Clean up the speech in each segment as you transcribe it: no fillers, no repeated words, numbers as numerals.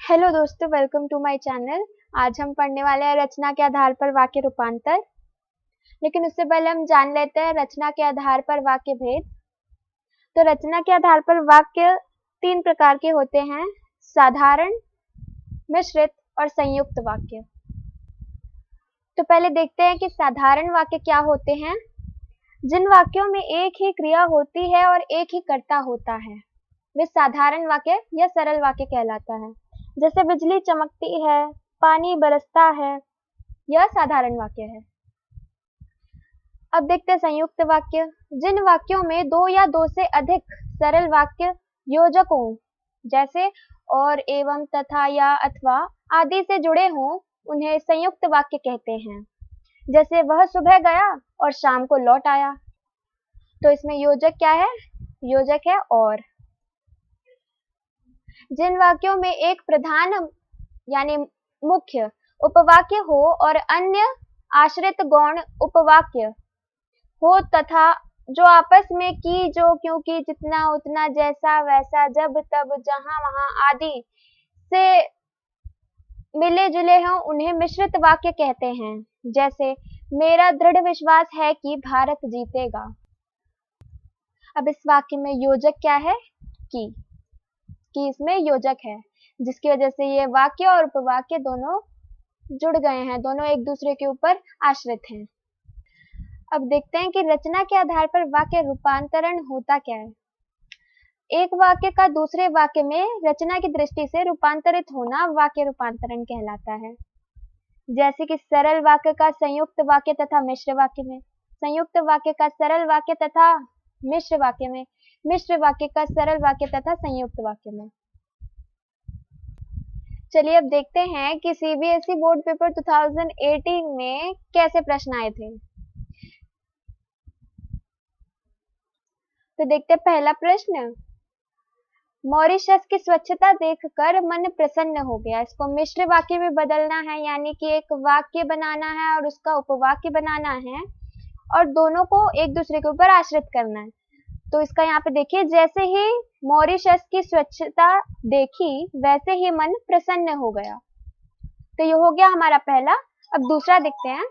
Hello दोस्तों, welcome to my channel. आज हम पढ़ने वाले हैं रचना के आधार पर वाक्य रूपांतर। लेकिन उससे पहले हम जान लेते हैं रचना के आधार पर वाक्य भेद। तो रचना के आधार पर वाक्य तीन प्रकार के होते हैं: साधारण, मिश्रित और संयुक्त वाक्य। तो पहले देखते हैं कि साधारण वाक्य क्या होते हैं। जिन वाक्यों में एक ही क्रिया होती है और एक ही कर्ता होता है वे साधारण वाक्य या सरल वाक्य कहलाता है। जैसे बिजली चमकती है, पानी बरसता है, यह साधारण वाक्य है। अब देखते हैं संयुक्त वाक्य। जिन वाक्यों में दो या दो से अधिक सरल वाक्य योजकों जैसे और, एवं, तथा या अथवा आदि से जुड़े हों उन्हें संयुक्त वाक्य कहते हैं। जैसे वह सुबह गया और शाम को लौट आया। तो इसमें योजक क्या है? योजक है और। जिन वाक्यों में एक प्रधान यानी मुख्य उपवाक्य हो और अन्य आश्रित गौण उपवाक्य हो तथा जो आपस में की, जो, क्योंकि, जितना, उतना, जैसा, वैसा, जब, तब, जहां, वहां आदि से मिले जुले हों उन्हें मिश्रित वाक्य कहते हैं। जैसे मेरा दृढ़ विश्वास है कि भारत जीतेगा। अब इस वाक्य में योजक क्या है? कि इसमें योजक है, जिसकी वजह से ये वाक्य और उपवाक्य दोनों जुड़ गए हैं, दोनों एक दूसरे के ऊपर आश्रित हैं। अब देखते हैं कि रचना के आधार पर वाक्य रूपांतरण होता क्या है। एक वाक्य का दूसरे वाक्य में रचना की दृष्टि से रूपांतरित होना वाक्य रूपांतरण कहलाता है। जैसे कि सरल वाक्य का संयुक्त वाक्य तथा मिश्र वाक्य में, संयुक्त वाक्य का सरल वाक्य तथा मिश्र वाक्य में, मिश्र वाक्य का सरल वाक्य तथा संयुक्त वाक्य में। चलिए अब देखते हैं कि सीबीएसई बोर्ड पेपर 2018 में कैसे प्रश्न आए थे। तो देखते हैं पहला प्रश्न। मॉरिशस की स्वच्छता देखकर मन प्रसन्न हो गया। इसको मिश्र वाक्य में बदलना है, यानी कि एक वाक्य बनाना है और उसका उपवाक्य बनाना है और दोनों को एक दूसरे के ऊपर आश्रित करना है। तो इसका यहाँ पे देखिए, जैसे ही मॉरिशस की स्वच्छता देखी वैसे ही मन प्रसन्न हो गया। तो ये हो गया हमारा पहला। अब दूसरा देखते हैं।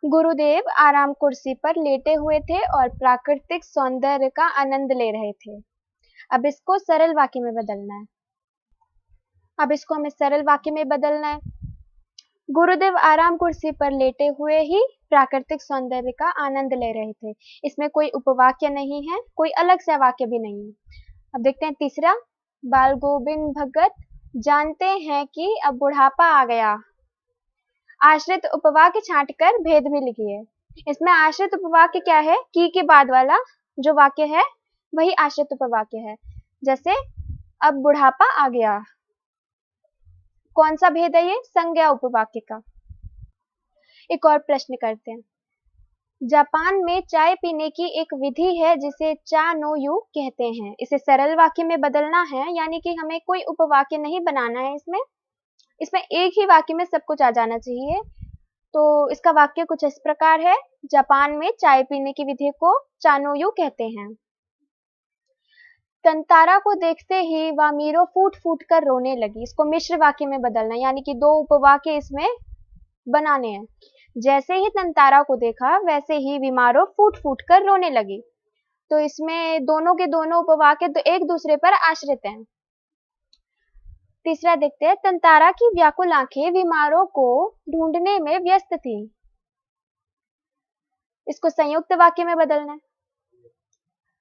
गुरुदेव आराम कुर्सी पर लेटे हुए थे और प्राकृतिक सौंदर्य का आनंद ले रहे थे। अब इसको सरल वाक्य में बदलना है। अब इसको हमें सरल वाक्य में बदलना है। गुरुदेव आराम कुर्सी पर लेटे हुए ही प्राकृतिक सौंदर्य का आनंद ले रहे थे। इसमें कोई उपवाक्य नहीं है, कोई अलग सा वाक्य भी नहीं है। अब देखते हैं तीसरा। बाल गोविंद भगत जानते हैं कि अब बुढ़ापा आ गया। आश्रित उपवाक्य छांटकर भेद भी लिखिए। इसमें आश्रित उपवाक्य क्या है? की के बाद वाला जो वाक्य है वही आश्रित उपवाक्य है। जैसे अब बुढ़ापा आ गया। कौन सा भेद है ये? संज्ञा उपवाक्य का। एक और प्रश्न करते हैं। जापान में चाय पीने की एक विधि है जिसे चा नो यू कहते हैं। इसे सरल वाक्य में बदलना है, यानी कि हमें कोई उपवाक्य नहीं बनाना है। इसमें एक ही वाक्य में सब कुछ आ जाना चाहिए। तो इसका वाक्य कुछ इस प्रकार है। जापान में चाय पीने की विधि को चा नो यू कहते हैं। तंतारा को देखते ही वामीरो फूट फूट कर रोने लगी। इसको मिश्र वाक्य में बदलना है, यानी कि दो उपवाक्य इसमें बनाने हैं। जैसे ही तंतारा को देखा वैसे ही विमारो फूट फूट कर रोने लगी। तो इसमें दोनों के दोनों उपवाक्य तो एक दूसरे पर आश्रित हैं। तीसरा देखते हैं। तंतारा की व्याकुल आंखें विमारों को ढूंढने में व्यस्त थी। इसको संयुक्त वाक्य में बदलना है।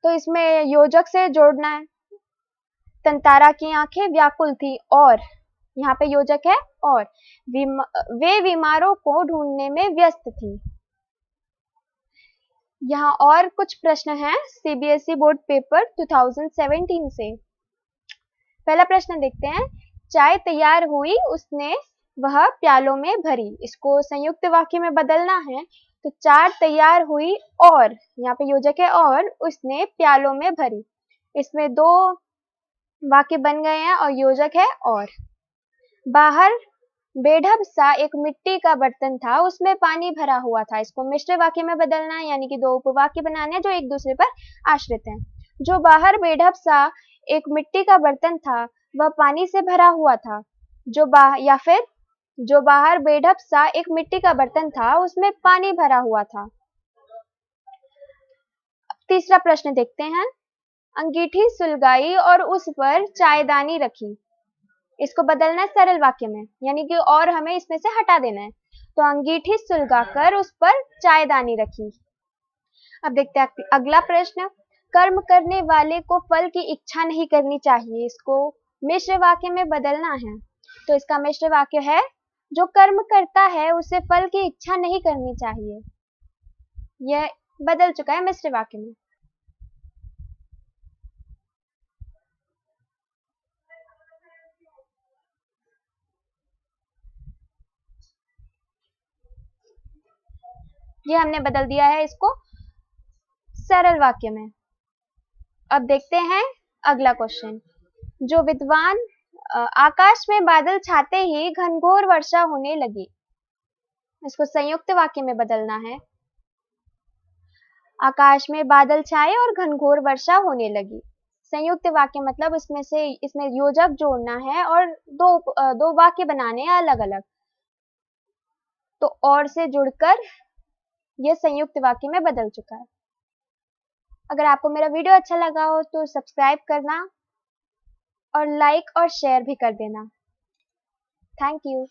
तो इसमें योजक से जोड़ना है। तंतारा की आंखें व्याकुल थी और यहाँ पे योजक है और। वे बीमारों को ढूंढने में व्यस्त थी। यहाँ और कुछ प्रश्न हैं सीबीएसई बोर्ड पेपर 2017 से। पहला प्रश्न देखते हैं। चाय तैयार हुई, उसने वह प्यालों में भरी। इसको संयुक्त वाक्य में बदलना है। तो चाय तैयार हुई और, यहाँ पे योजक है और, उसने प्यालों में भरी। इसमें दो वाक्य बन गए हैं और योजक है और। बाहर बेढब सा एक मिट्टी का बर्तन था, उसमें पानी भरा हुआ था। इसको मिश्र वाक्य में बदलना है, यानी कि दो उपवाक्य बनाने हैं जो एक दूसरे पर आश्रित हैं। जो बाहर बेढब सा एक मिट्टी का बर्तन था वह पानी से भरा हुआ था, या फिर जो बाहर बेढप सा एक मिट्टी का बर्तन था, उसमें पानी भरा हुआ था। तीसरा प्रश्न देखते हैं। अंगीठी सुलगाई और उस पर चायदानी रखी। इसको बदलना है सरल वाक्य में, यानी कि और हमें इसमें से हटा देना है। तो अंगीठी सुलगाकर उस पर चायदानी रखी। अब देखते हैं अगला प्रश्न। कर्म करने वाले को फल की इच्छा नहीं करनी चाहिए। इसको मिश्र वाक्य में बदलना है। तो इसका मिश्र वाक्य है, जो कर्म करता है उसे फल की इच्छा नहीं करनी चाहिए। यह बदल चुका है मिश्र वाक्य में। ये हमने बदल दिया है इसको सरल वाक्य में। अब देखते हैं अगला क्वेश्चन। जो विद्वान आकाश में बादल छाते ही घनघोर वर्षा होने लगी। इसको संयुक्त वाक्य में बदलना है। आकाश में बादल छाए और घनघोर वर्षा होने लगी। संयुक्त वाक्य मतलब इसमें योजक जोड़ना है और दो वाक्य बनाने हैं अलग अलग। तो और से जुड़कर यह संयुक्त वाक्य में बदल चुका है। अगर आपको मेरा वीडियो अच्छा लगा हो तो सब्सक्राइब करना और लाइक और शेयर भी कर देना। Thank you.